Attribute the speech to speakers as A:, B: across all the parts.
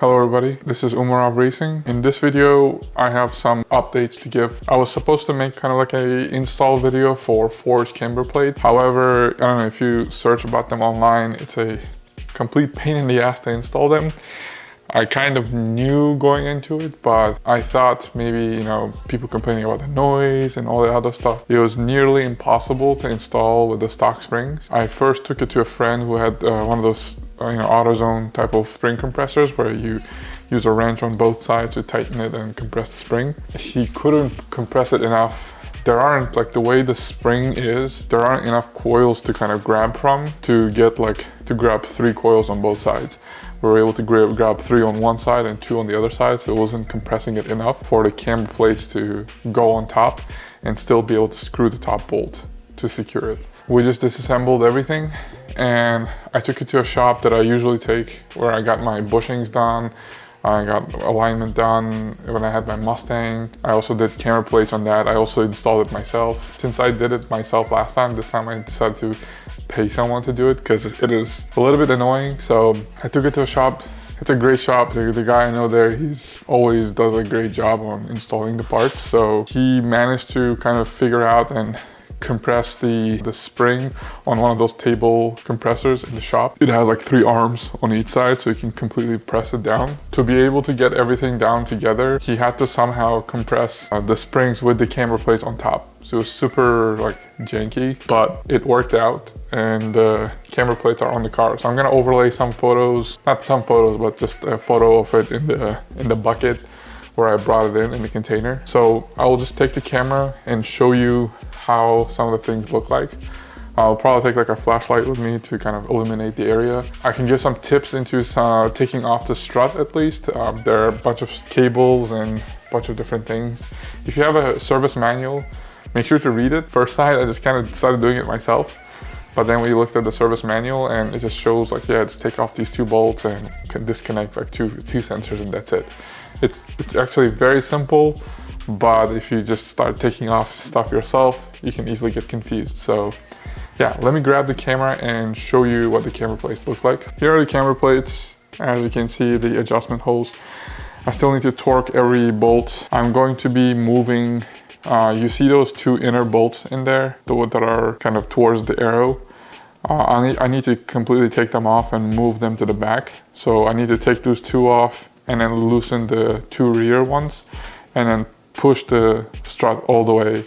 A: Hello everybody, this is Umarov Racing. In this video, I have some updates to give. I was supposed to make kind of like a install video for forged camber plate. However, I don't know if you search about them online, it's a complete pain in the ass to install them. I kind of knew going into it, but I thought maybe, people complaining about the noise and all the other stuff. It was nearly impossible to install with the stock springs. I first took it to a friend who had one of those AutoZone type of spring compressors where you use a wrench on both sides to tighten it and compress the spring. He couldn't compress it enough. There aren't, like the way the spring is, there aren't enough coils to kind of grab from to get to grab 3 coils on both sides. We were able to grab 3 on one side and 2 on the other side, so it wasn't compressing it enough for the camber plates to go on top and still be able to screw the top bolt to secure it. We just disassembled everything and I took it to a shop that I usually take where I got my bushings done, I got alignment done when I had my Mustang. I also did camber plates on that. I also installed it myself. Since I did it myself last time, this time I decided to pay someone to do it because it is a little bit annoying. So I took it to a shop. It's a great shop. The guy I know there, he's always does a great job on installing the parts. So he managed to kind of figure out and compress the spring on one of those table compressors in the shop. It has like 3 arms on each side, so you can completely press it down. To be able to get everything down together, he had to somehow compress the springs with the camber plates on top. So it was super janky, but it worked out, and the camber plates are on the car. So I'm gonna overlay some photos, not some photos, but just a photo of it in the bucket where I brought it in the container. So I will just take the camera and show you how some of the things look like. I'll probably take a flashlight with me to kind of illuminate the area. I can give some tips into taking off the strut at least. There are a bunch of cables and a bunch of different things. If you have a service manual, make sure to read it. First side, I just kind of started doing it myself. But then we looked at the service manual and it just shows just take off these 2 bolts and can disconnect two sensors and that's it. It's actually very simple, but if you just start taking off stuff yourself, you can easily get confused. So yeah, let me grab the camera and show you what the camber plates look like. Here are the camber plates. As you can see, the adjustment holes. I still need to torque every bolt. I'm going to be moving, you see those 2 inner bolts in there, the ones that are kind of towards the arrow. I need to completely take them off and move them to the back. So I need to take those 2 off and then loosen the 2 rear ones and then push the strut all the way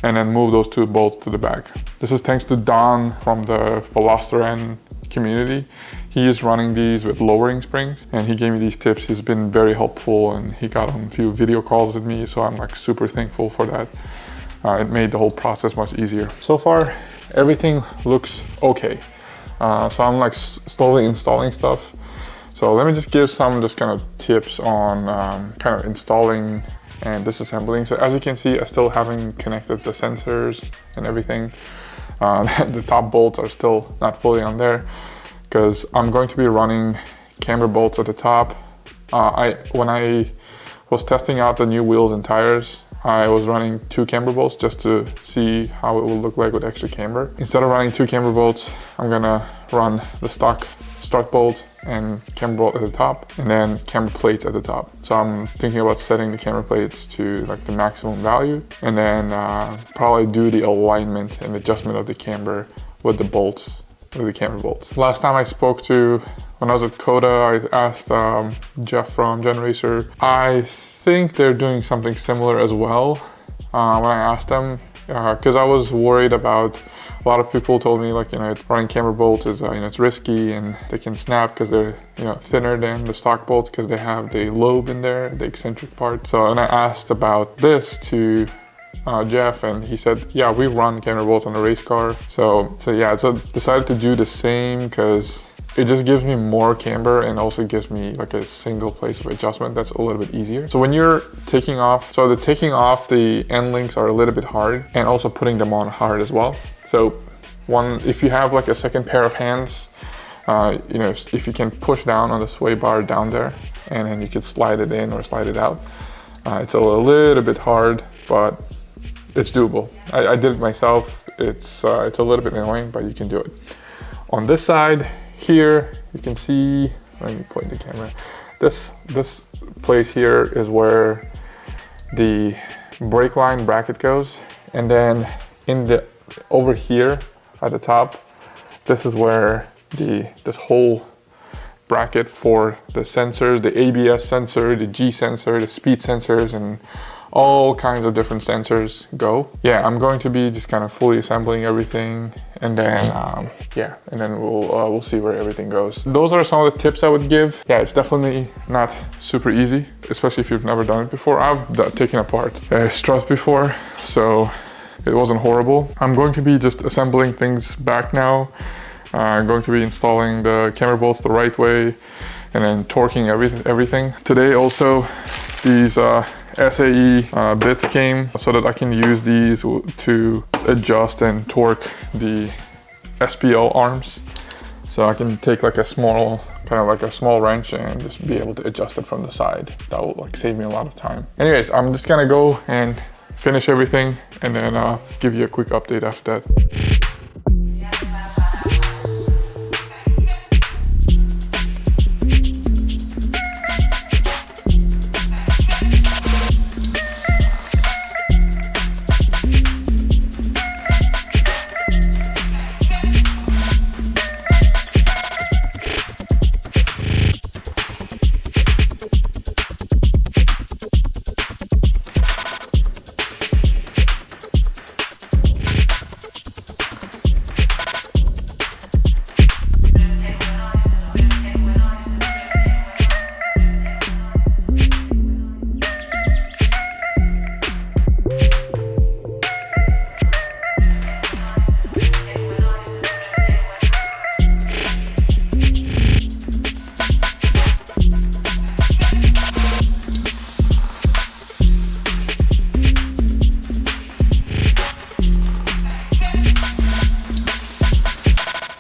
A: and then move those 2 bolts to the back. This is thanks to Don from the Veloster community. He is running these with lowering springs and he gave me these tips. He's been very helpful and he got on a few video calls with me, so I'm super thankful for that. It made the whole process much easier. So far, everything looks okay. So I'm slowly installing stuff. So let me just give some kind of tips on kind of installing and disassembling. So as you can see, I still haven't connected the sensors and everything. The top bolts are still not fully on there because I'm going to be running camber bolts at the top. When I was testing out the new wheels and tires, I was running 2 camber bolts just to see how it will look like with extra camber. Instead of running 2 camber bolts, I'm gonna run the stock strut bolt and camber bolt at the top and then camber plates at the top. So I'm thinking about setting the camber plates to the maximum value and then probably do the alignment and adjustment of the camber with the bolts, with the camber bolts. Last time I spoke to, when I was at COTA, I asked Jeff from Gen Racer. I think they're doing something similar as well. When I asked them, because I was worried about, a lot of people told me running camber bolts is it's risky and they can snap because they're thinner than the stock bolts because they have the lobe in there, the eccentric part. So and I asked about this to Jeff and he said, yeah, we run camber bolts on a race car. So decided to do the same because it just gives me more camber and also gives me a single place of adjustment that's a little bit easier. So when you're taking off, the end links are a little bit hard and also putting them on hard as well. So if you have a second pair of hands, if you can push down on the sway bar down there and then you can slide it in or slide it out. It's a little bit hard, but it's doable. I did it myself. It's a little bit annoying, but you can do it. On this side, here you can see, let me point the camera. This place here is where the brake line bracket goes, and then over here at the top, this is where this whole bracket for the sensors, the ABS sensor, the G sensor, the speed sensors, and all kinds of different sensors go. Yeah, I'm going to be just kind of fully assembling everything, and then yeah, and then we'll see where everything goes. Those are some of the tips I would give. Yeah, it's definitely not super easy, especially if you've never done it before. I've taken apart a strut before, so it wasn't horrible. I'm going to be just assembling things back now. I'm going to be installing the camber bolts the right way, and then torquing everything. Today also, these SAE bits came so that I can use these to adjust and torque the SPL arms. So I can take like a small, kind of like a small wrench and just be able to adjust it from the side. That will like save me a lot of time. Anyways, I'm just gonna go and finish everything and then give you a quick update after that.